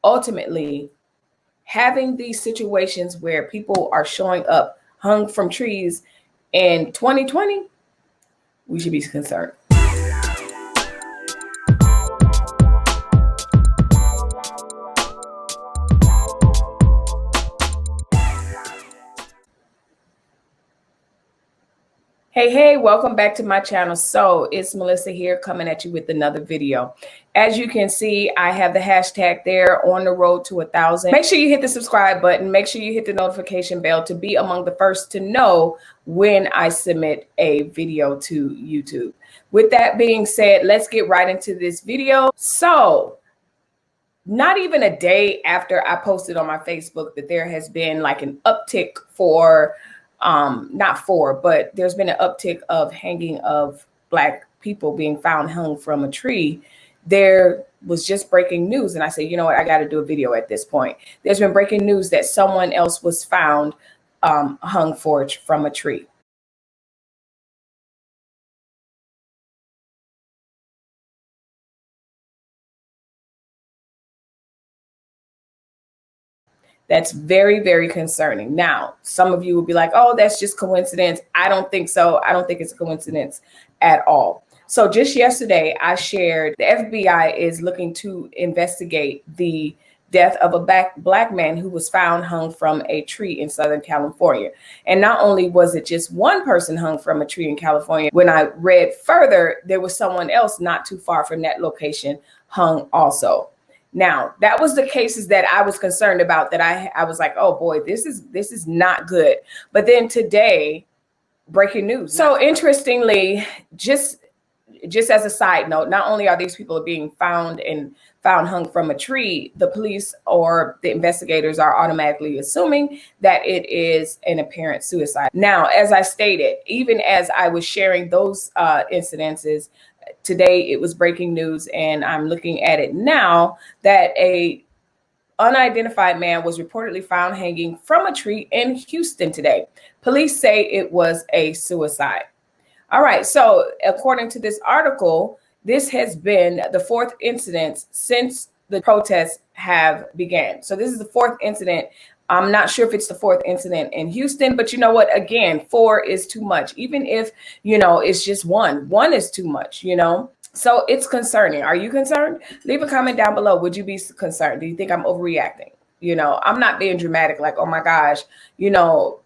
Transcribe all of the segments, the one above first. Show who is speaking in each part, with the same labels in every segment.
Speaker 1: ultimately, having these situations where people are showing up hung from trees in 2020, we should be concerned. Hey, welcome back to my channel. So it's Melissa here coming at you with another video. As you can see, I have the hashtag there, on the road to 1,000. Make sure you hit the subscribe button. Make sure you hit the notification bell to be among the first to know when I submit a video to YouTube. With that being said, let's get right into this video. So not even a day after I posted on my Facebook that there has been like an uptick for but there's been an uptick of hanging of Black people being found hung from a tree. There was just breaking news, and I said, you know what, I got to do a video at this point. There's been breaking news that someone else was found hung from a tree. That's very, very concerning. Now, some of you will be like, oh, that's just coincidence. I don't think so. I don't think it's a coincidence at all. So just yesterday, I shared the FBI is looking to investigate the death of a Black man who was found hung from a tree in Southern California. And not only was it just one person hung from a tree in California, when I read further, there was someone else not too far from that location hung also. Now, that was the cases that I was concerned about, that I was like, oh boy, this is not good. But then today, breaking news. So interestingly, just as a side note, not only are these people being found hung from a tree, the police or the investigators are automatically assuming that it is an apparent suicide. Now, as I stated, even as I was sharing those incidences, today it was breaking news, and I'm looking at it now, that a unidentified man was reportedly found hanging from a tree in Houston today. Police say it was a suicide. All right, so according to this article, this has been the fourth incident since the protests have began. So this is the fourth incident. I'm not sure if it's the fourth incident in Houston, but you know what? Again, 4 is too much. Even if, it's just one is too much, So it's concerning. Are you concerned? Leave a comment down below. Would you be concerned? Do you think I'm overreacting? I'm not being dramatic, like, oh my gosh,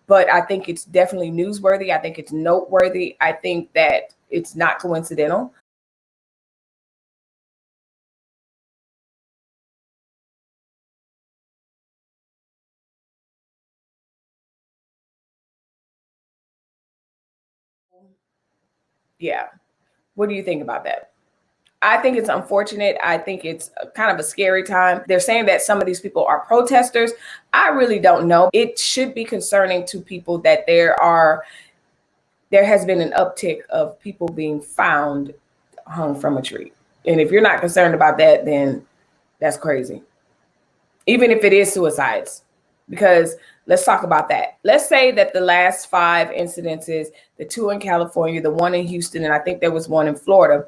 Speaker 1: but I think it's definitely newsworthy. I think it's noteworthy. I think that it's not coincidental. Yeah. What do you think about that? I think it's unfortunate. I think it's kind of a scary time. They're saying that some of these people are protesters. I really don't know. It should be concerning to people that there has been an uptick of people being found hung from a tree. And if you're not concerned about that, then that's crazy. Even if it is suicides, because let's talk about that. Let's say that the last 5 incidences, the 2 in California, the 1 in Houston, and I think there was 1 in Florida.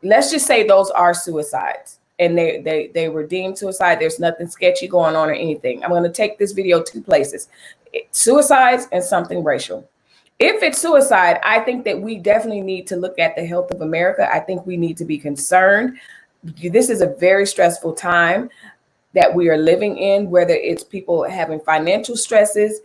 Speaker 1: Let's just say those are suicides, and they were deemed suicide. There's nothing sketchy going on or anything. I'm going to take this video 2 places: suicides and something racial. If it's suicide, I think that we definitely need to look at the health of America. I think we need to be concerned. This is a very stressful time that we are living in, whether it's people having financial stresses,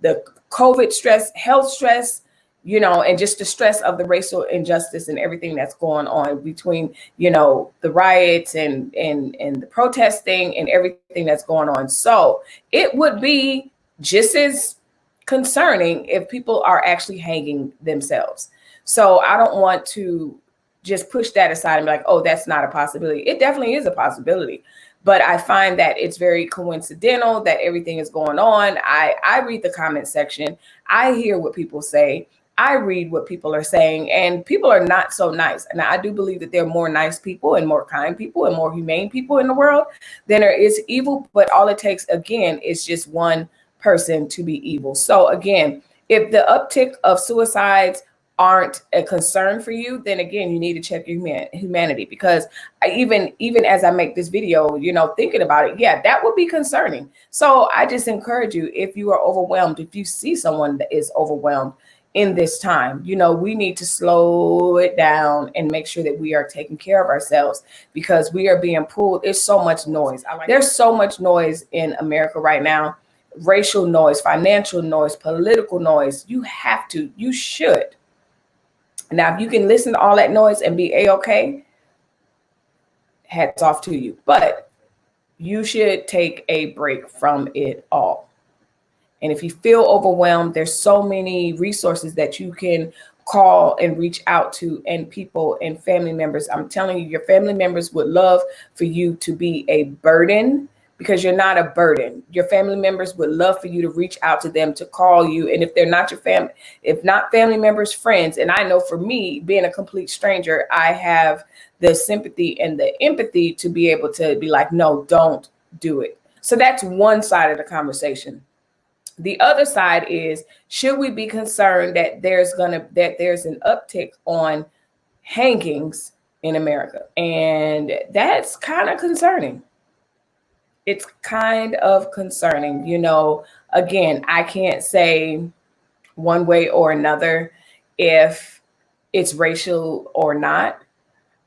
Speaker 1: the COVID stress, health stress, and just the stress of the racial injustice and everything that's going on between, the riots and the protesting and everything that's going on. So it would be just as concerning if people are actually hanging themselves. So I don't want to just push that aside and be like, oh, that's not a possibility. It definitely is a possibility. But I find that it's very coincidental that everything is going on. I read the comment section. I hear what people say. I read what people are saying, and people are not so nice. And I do believe that there are more nice people and more kind people and more humane people in the world than there is evil. But all it takes, again, is just one person to be evil. So again, if the uptick of suicides aren't a concern for you, then again, you need to check your humanity, because even as I make this video, thinking about it, yeah, that would be concerning. So I just encourage you, if you are overwhelmed, if you see someone that is overwhelmed in this time, we need to slow it down and make sure that we are taking care of ourselves, because we are being pulled. There's so much noise. There's so much noise in America right now. Racial noise, financial noise, political noise. You should. Now, if you can listen to all that noise and be A-okay, hats off to you. But you should take a break from it all. And if you feel overwhelmed, there's so many resources that you can call and reach out to, and people and family members. I'm telling you, your family members would love for you to be a burden, because you're not a burden. Your family members would love for you to reach out to them, to call you. And if they're not your family, if not family members, friends. And I know for me, being a complete stranger, I have the sympathy and the empathy to be able to be like, no, don't do it. So that's one side of the conversation. The other side is, should we be concerned that there's an uptick on hangings in America? And that's kind of concerning. It's kind of concerning. Again, I can't say one way or another if it's racial or not,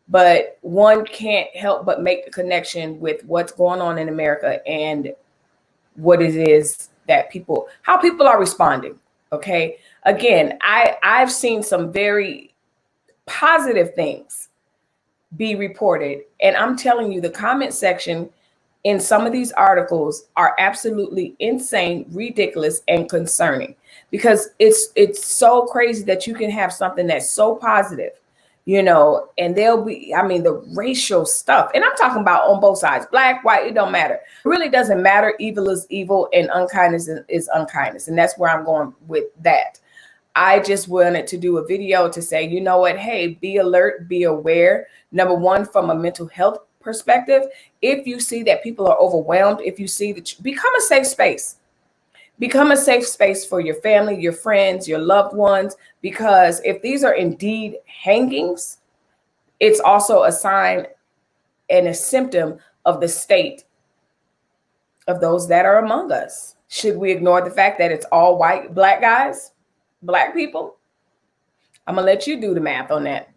Speaker 1: but one can't help but make the connection with what's going on in America and what it is that how people are responding. Okay. Again, I've seen some very positive things be reported. And I'm telling you, the comment section in some of these articles are absolutely insane, ridiculous, and concerning, because it's so crazy that you can have something that's so positive, and they'll be, the racial stuff. And I'm talking about on both sides, black, white, it don't matter. It really doesn't matter. Evil is evil and unkindness is unkindness. And that's where I'm going with that. I just wanted to do a video to say, you know what? Hey, be alert, be aware. Number one, from a mental health perspective, if you see that people are overwhelmed, if you see that, become a safe space. Become a safe space for your family, your friends, your loved ones, because if these are indeed hangings, it's also a sign and a symptom of the state of those that are among us. Should we ignore the fact that it's all white, black guys, black people? I'm going to let you do the math on that.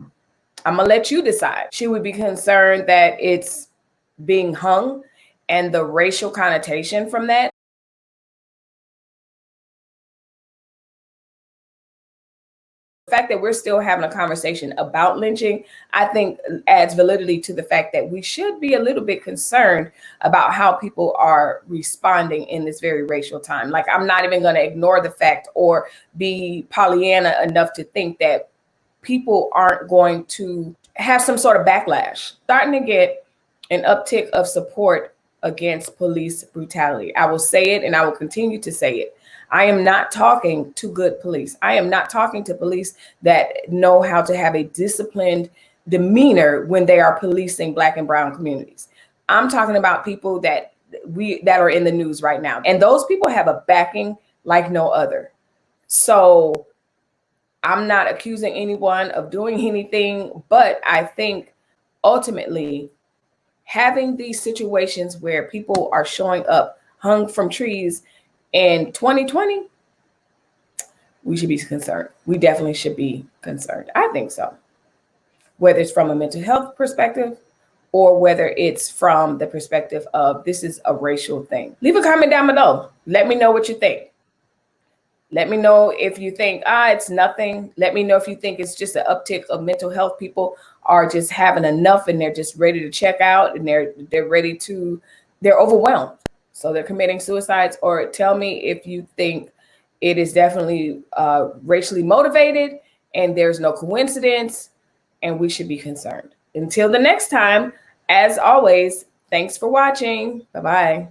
Speaker 1: I'm going to let you decide. Should we be concerned that it's being hung and the racial connotation from that? The fact that we're still having a conversation about lynching, I think, adds validity to the fact that we should be a little bit concerned about how people are responding in this very racial time. Like, I'm not even going to ignore the fact or be Pollyanna enough to think that people aren't going to have some sort of backlash. Starting to get an uptick of support against police brutality. I will say it and I will continue to say it. I am not talking to good police. I am not talking to police that know how to have a disciplined demeanor when they are policing Black and brown communities. I'm talking about people that are in the news right now. And those people have a backing like no other. So I'm not accusing anyone of doing anything, but I think ultimately having these situations where people are showing up hung from trees in 2020, we should be concerned. We definitely should be concerned. I think so. Whether it's from a mental health perspective or whether it's from the perspective of this is a racial thing. Leave a comment down below. Let me know what you think. Let me know if you think, it's nothing. Let me know if you think it's just an uptick of mental health. People are just having enough and they're just ready to check out and they're overwhelmed. So they're committing suicides. Or tell me if you think it is definitely racially motivated and there's no coincidence and we should be concerned. Until the next time, as always, thanks for watching. Bye-bye.